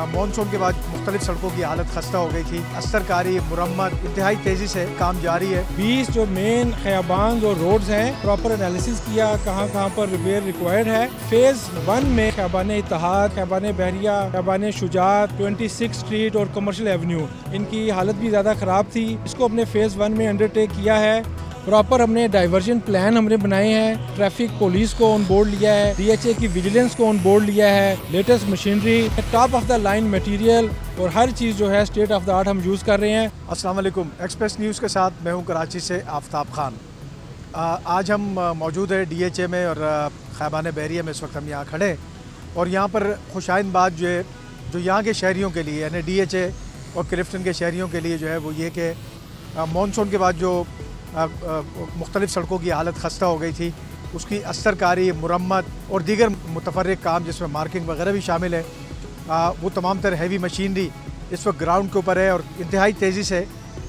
Monsoon के बाद मुख्तलिफ सड़कों की हालत खस्ता हो गई थी। अस्तरकारी मुरम्मत इंतहाई तेज़ी से काम जारी है। 20 जो मेन खयाबान और रोड्स हैं प्रॉपर एनालिसिस किया, कहाँ कहाँ पर रिपेयर रिक्वायर्ड है। फेज 1 में खयाबान इत्तेहाद, खयाबान बहरिया, खयाबान शुजात, 26 स्ट्रीट और कमर्शियल एवेन्यू, इनकी हालत भी ज़्यादा ख़राब थी। इसको हमने फेज़ 1 में अंडरटेक किया है। प्रॉपर हमने डाइवर्जन प्लान हमने बनाए हैं, ट्रैफिक पुलिस को ऑन बोर्ड लिया है, DHA की विजिलेंस को ऑन बोर्ड लिया है, latest machinery, top of the line material और हर चीज़ जो है स्टेट ऑफ द आर्ट हम यूज़ कर रहे हैं। अस्सलाम वालेकुम, एक्सप्रेस न्यूज़ के साथ मैं हूं कराची से आफ्ताब खान। आज हम मौजूद है DHA में और खयाबान बहरिया में। इस वक्त हम यहाँ खड़े और यहाँ पर खुशाइन बात जो यहाँ के शहरियों के लिए यानी DHA और क्लिफ्टन के शहरियों के लिए जो है वो ये कि मानसून के बाद जो मुख्तलिफ सड़कों की हालत खस्ता हो गई थी, उसकी अस्तरकारी, मुरम्मत और दीगर मुतफर्रिक काम जिसमें मार्किंग वगैरह भी शामिल है, वो तमाम तर हैवी मशीनरी इस वक्त ग्राउंड के ऊपर है और इंतहाई तेज़ी से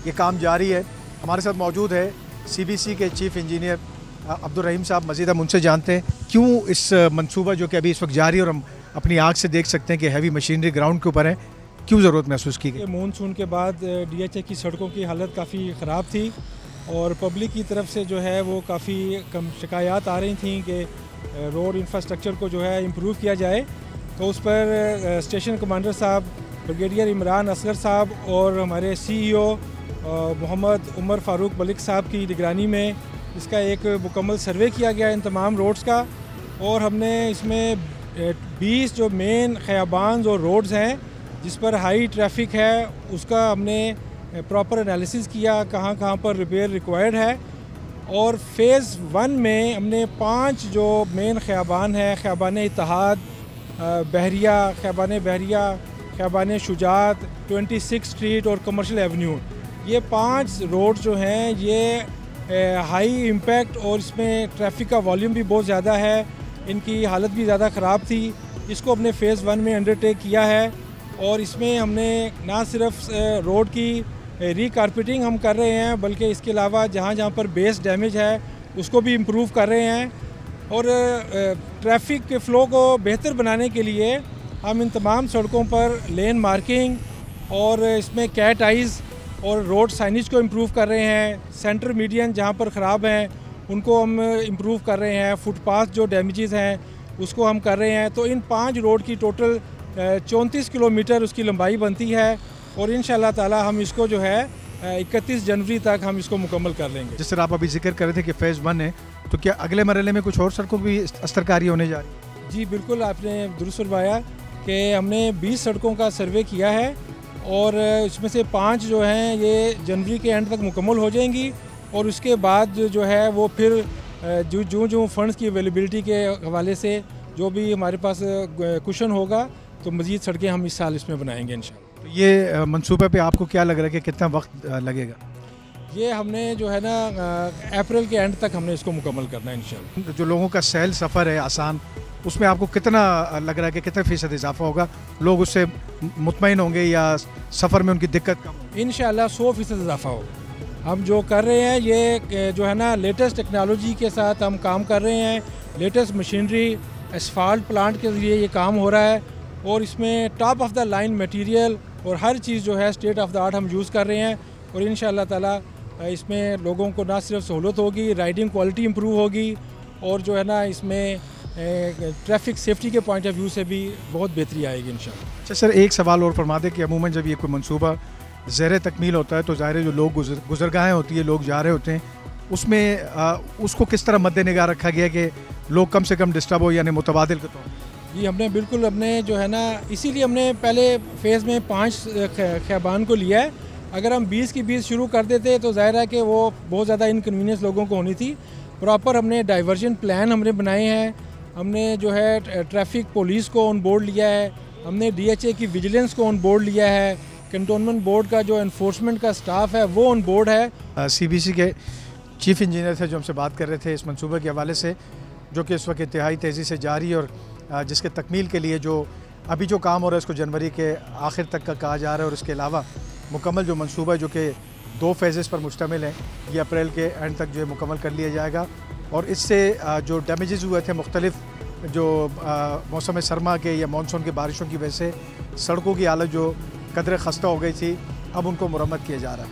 ये काम जारी है। हमारे साथ मौजूद है CBC के चीफ़ इंजीनियर अब्दुल रहीम साहब। मज़ीद हम उनसे जानते हैं क्यों इस मनसूबा जो कि अभी इस वक्त जारी है और हम अपनी आँख से देख सकते हैं कि हैवी मशीनरी ग्राउंड के ऊपर है, क्यों ज़रूरत महसूस की गई। मानसून के बाद DHA की सड़कों की हालत काफ़ी ख़राब थी और पब्लिक की तरफ से जो है वो काफ़ी कम शिकायत आ रही थी कि रोड इंफ्रास्ट्रक्चर को जो है इम्प्रूव किया जाए। तो उस पर स्टेशन कमांडर साहब ब्रिगेडियर इमरान असगर साहब और हमारे CEO मोहम्मद उमर फ़ारूक मलिक साहब की निगरानी में इसका एक मुकम्मल सर्वे किया गया इन तमाम रोड्स का। और हमने इसमें 20 जो मेन खयाबान और रोड्स हैं जिस पर हाई ट्रैफिक है, उसका हमने प्रॉपर एनालिसिस किया, कहाँ कहाँ पर रिपेयर रिक्वायर्ड है। और फेज़ 1 में हमने 5 जो मेन खयाबान है, खयाबान इत्तेहाद, बहरिया, खयाबान शुजात, 26 स्ट्रीट और कमर्शियल एवेन्यू, ये 5 रोड जो हैं ये हाई इम्पैक्ट और इसमें ट्रैफिक का वॉल्यूम भी बहुत ज़्यादा है, इनकी हालत भी ज़्यादा ख़राब थी। इसको हमने फेज़ 1 में अंडरटेक किया है और इसमें हमने ना सिर्फ रोड की रीकारपेटिंग हम कर रहे हैं बल्कि इसके अलावा जहाँ जहाँ पर बेस डैमेज है उसको भी इम्प्रूव कर रहे हैं। और ट्रैफिक के फ़्लो को बेहतर बनाने के लिए हम इन तमाम सड़कों पर लेन मार्किंग और इसमें कैट आइज़ और रोड साइनेज को इम्प्रूव कर रहे हैं। सेंटर मीडियन जहाँ पर ख़राब हैं उनको हम इम्प्रूव कर रहे हैं। फुटपाथ जो डैमेजेस हैं उसको हम कर रहे हैं। तो इन 5 रोड की टोटल 34 किलोमीटर उसकी लंबाई बनती है और इंशाल्लाह ताला हम इसको जो है 31 जनवरी तक हम इसको मुकम्मल कर लेंगे। जिस तरह आप अभी जिक्र कर रहे थे कि फेज़ 1 है, तो क्या अगले मरहले में कुछ और सड़कों की अस्तरकारी होने जा रही है? जी बिल्कुल, आपने दुरुस्त फरमाया कि हमने 20 सड़कों का सर्वे किया है और इसमें से 5 जो हैं ये जनवरी के एंड तक मुकम्मल हो जाएंगी और उसके बाद जो है वो फिर जो फंड्स की अवेलेबिलिटी के हवाले से जो भी हमारे पास कुशन होगा तो मज़ीद सड़कें हम इस साल इसमें बनाएंगे इंशाल्लाह। तो ये मंसूबे पे आपको क्या लग रहा है कि कितना वक्त लगेगा? ये हमने जो है ना अप्रैल के एंड तक हमने इसको मुकम्मल करना है इंशाल्लाह। जो लोगों का सहल सफ़र है आसान, उसमें आपको कितना लग रहा है कि कितने फ़ीसद इजाफा होगा? लोग उससे मुतमईन होंगे या सफ़र में उनकी दिक्कत कम होगी? इंशाल्लाह 100% इजाफा होगा। हम जो कर रहे हैं ये जो है ना लेटेस्ट टेक्नोलॉजी के साथ हम काम कर रहे हैं। लेटेस्ट मशीनरी, एसफाल्ट प्लांट के ज़रिए ये काम हो रहा है और इसमें top of the line material और हर चीज़ जो है स्टेट ऑफ द आर्ट हम यूज़ कर रहे हैं। और इंशाल्लाह ताला इसमें लोगों को ना सिर्फ सहूलत होगी, राइडिंग क्वालिटी इम्प्रूव होगी और जो है ना इसमें ट्रैफिक सेफ्टी के पॉइंट ऑफ व्यू से भी बहुत बेहतरी आएगी इंशाल्लाह। अच्छा सर, एक सवाल और फरमा दें कि अमूमन जब ये कोई मनसूबा ज़ेर तकमील होता है तो ज़ाहिर है जो लोग गुज़रगाहें होती है, लोग जा रहे होते हैं, उसमें उसको किस तरह मद्दे निगाह रखा गया कि लोग कम से कम डिस्टर्ब हो, यानी मुतबादिल के तौर पर? जी हमने बिल्कुल अपने जो है ना इसीलिए हमने पहले फ़ेज़ में 5 खयाबान को लिया है। अगर हम 20 की 20 शुरू कर देते तो ज़ाहिर है कि वो बहुत ज़्यादा इनकन्वीनियंस लोगों को होनी थी। प्रॉपर हमने डाइवर्जन प्लान हमने बनाए हैं, हमने जो है ट्रैफिक पुलिस को ऑन बोर्ड लिया है, हमने DHA की विजिलेंस को ऑन बोर्ड लिया है, कंटोनमेंट बोर्ड का जो इन्फोर्समेंट का स्टाफ है वो ऑन बोर्ड है। CBC के चीफ़ इंजीनियर थे जो हमसे बात कर रहे थे इस मनसूबे के हवाले से, जो कि इस वक्त इंतहाई तेज़ी से जारी और जिसके तकमील के लिए जो अभी जो काम हो रहा है इसको जनवरी के आखिर तक का कहा जा रहा है। और इसके अलावा मुकम्मल जो मनसूबा है जो कि 2 फेजेस पर मुश्तमिल है, ये अप्रैल के एंड तक जो है मुकम्मल कर लिया जाएगा। और इससे जो डैमेजेस हुए थे मुख्तलिफ जो मौसम सरमा के या मानसून की बारिशों की वजह से सड़कों की हालत जो कदरे खस्ता हो गई थी, अब उनको मुरम्मत किया जा रहा है।